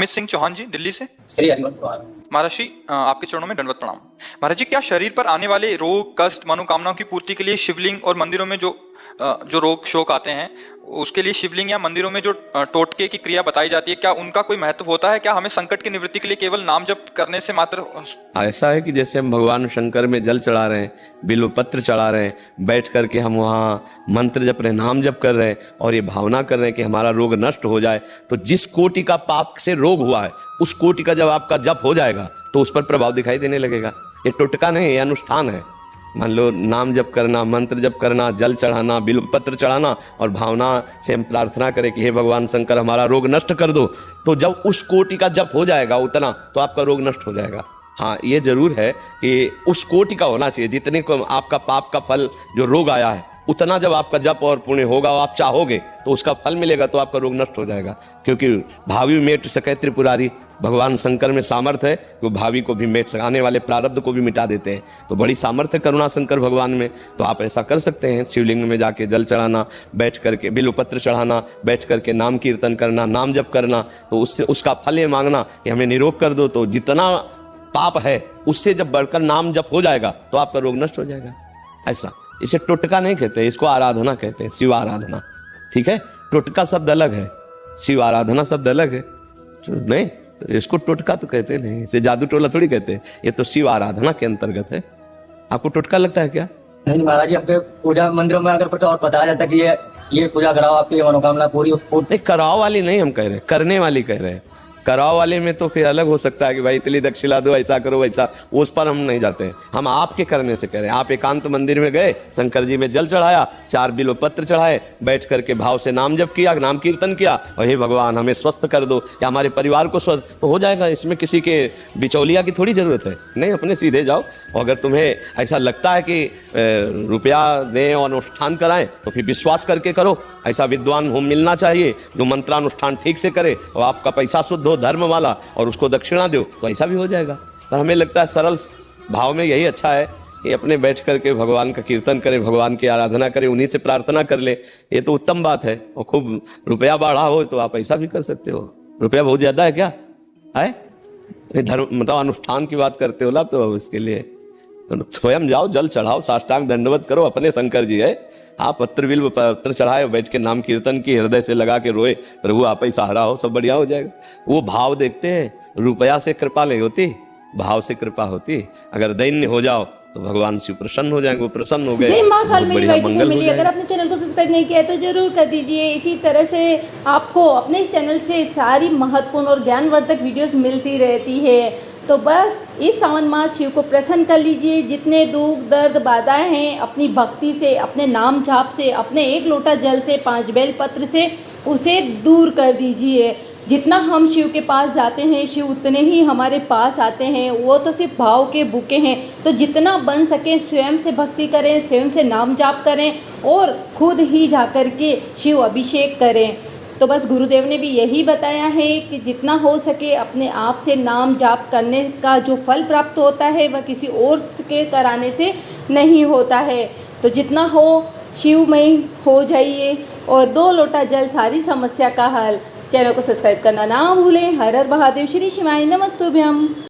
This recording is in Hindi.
अमित सिंह चौहान जी, दिल्ली से। श्री हरिवंश चौहान। महाराज जी, आपके चरणों में दंडवत प्रणाम। महाराज जी, क्या शरीर पर आने वाले रोग, कष्ट, मनोकामनाओं की पूर्ति के लिए शिवलिंग और मंदिरों में जो रोग शोक आते हैं उसके लिए शिवलिंग या मंदिरों में जो टोटके की क्रिया बताई जाती है, क्या उनका कोई महत्व होता है? क्या हमें संकट की निवृत्ति के लिए केवल नाम जप करने से मात्र? ऐसा है कि जैसे हम भगवान शंकर में जल चढ़ा रहे हैं, बिल्व पत्र चढ़ा रहे हैं, बैठ करके हम वहाँ मंत्र जप रहे हैं, नाम जप कर रहे हैं और ये भावना कर रहे हैं कि हमारा रोग नष्ट हो जाए, तो जिस कोटि का पाप से रोग हुआ है उस कोटि का जब आपका जप हो जाएगा तो उस पर प्रभाव दिखाई देने लगेगा। ये टोटका नहीं, ये अनुष्ठान है। मान लो नाम जप करना, मंत्र जप करना, जल चढ़ाना, बिल्व पत्र चढ़ाना और भावना से हम प्रार्थना करें कि हे भगवान शंकर हमारा रोग नष्ट कर दो, तो जब उस कोटि का जप हो जाएगा उतना, तो आपका रोग नष्ट हो जाएगा। हाँ, ये जरूर है कि उस कोटि का होना चाहिए, जितने को आपका पाप का फल जो रोग आया है उतना जब आपका जप और पुण्य होगा और आप चाहोगे तो उसका फल मिलेगा, तो आपका रोग नष्ट हो जाएगा। क्योंकि भावी मेट सकै त्रिपुरारी, भगवान शंकर में सामर्थ्य है, वो भावी को भी मेट, आने वाले प्रारब्ध को भी मिटा देते हैं। तो बड़ी सामर्थ्य करुणा शंकर भगवान में, तो आप ऐसा कर सकते हैं। शिवलिंग में जाके जल चढ़ाना, बैठ करके बिल्व पत्र चढ़ाना, बैठ करके नाम कीर्तन करना, नाम जप करना, तो उससे उसका फल ये मांगना कि हमें निरोग कर दो। तो जितना पाप है उससे जब बढ़कर नाम जप हो जाएगा तो आपका रोग नष्ट हो जाएगा। ऐसा, इसे टोटका नहीं कहते, इसको आराधना कहते हैं, शिव आराधना। ठीक है, टोटका शब्द अलग है, शिव आराधना शब्द अलग है। नहीं, इसको टोटका तो कहते नहीं, इसे जादू टोला थोड़ी कहते हैं, ये तो शिव आराधना के अंतर्गत है। आपको टोटका लगता है क्या? नहीं महाराज जी, आपके पूजा मंदिरों में अगर कुछ और बताया जाता है कि ये पूजा कराओ आपकी मनोकामना पूरी नहीं, कराओ वाली नहीं हम कह रहे, करने वाली कह रहे हैं। कराओ वाले में तो फिर अलग हो सकता है कि भाई इतनी दक्षिणा दो, ऐसा करो वैसा, उस पर हम नहीं जाते हैं। हम आपके करने से कह रहे हैं। आप एकांत मंदिर में गए, शंकर जी में जल चढ़ाया, 4 बिल्व पत्र चढ़ाए, बैठ करके भाव से नाम जप किया, नाम कीर्तन किया, और हे भगवान हमें स्वस्थ कर दो या हमारे परिवार को स्वस्थ, तो हो जाएगा। इसमें किसी के बिचौलिया की थोड़ी जरूरत है। नहीं, अपने सीधे जाओ। अगर तुम्हें ऐसा लगता है कि रुपया दें और अनुष्ठान कराएं तो फिर विश्वास करके करो। ऐसा विद्वान हो मिलना चाहिए जो मंत्रानुष्ठान ठीक से करे और आपका पैसा शुद्ध हो, धर्म वाला, और उसको दक्षिणा दो, तो ऐसा भी हो जाएगा। तो हमें लगता है सरल भाव में यही अच्छा है कि अपने बैठ करके भगवान का कीर्तन करें, भगवान की आराधना करें, उन्हीं से प्रार्थना कर ले। ये तो उत्तम बात है। और खूब रुपया बढ़ा हो तो आप ऐसा भी कर सकते हो। रुपया बहुत ज्यादा है क्या है? धर्म मतलब अनुष्ठान की बात करते हो ना, तो इसके लिए तो स्वयं जाओ, जल चढ़ाओ, साष्टांग दंडवत करो, अपने शंकर जी है। आप पत्र बिल्व पत्र चढ़ाए, बैठ के नाम कीर्तन की, हृदय से लगा के रोए, प्रभु आप ही सहारा हो, सब बढ़िया हो जाएगा। वो भाव देखते हैं, रुपया से कृपा नहीं होती, भाव से कृपा होती। अगर दैन्य हो जाओ तो भगवान शिव प्रसन्न हो जाएंगे, वो प्रसन्न हो गए। जय मां काल मेरी वाइटी मंगल फैमिली। अगर आपने चैनल को सब्सक्राइब नहीं किया है तो जरूर कर दीजिए। इसी तरह से आपको अपने इस चैनल से सारी महत्वपूर्ण और ज्ञानवर्धक वीडियोस मिलती रहती है। तो बस इस सावन माह शिव को प्रसन्न कर लीजिए। जितने दुख दर्द बाधाएं हैं, अपनी भक्ति से, अपने नाम जाप से, अपने 1 लोटा जल से, 5 बेल पत्र से उसे दूर कर दीजिए। जितना हम शिव के पास जाते हैं, शिव उतने ही हमारे पास आते हैं। वो तो सिर्फ भाव के भूखे हैं। तो जितना बन सके स्वयं से भक्ति करें, स्वयं से नाम जाप करें और खुद ही जाकर के शिव अभिषेक करें। तो बस गुरुदेव ने भी यही बताया है कि जितना हो सके अपने आप से नाम जाप करने का जो फल प्राप्त होता है वह किसी और के कराने से नहीं होता है। तो जितना हो शिवमय हो जाइए और 2 लोटा जल सारी समस्या का हल। चैनल को सब्सक्राइब करना ना भूलें। हर हर महादेव। श्री शिवाय नमस्तुभ्यम।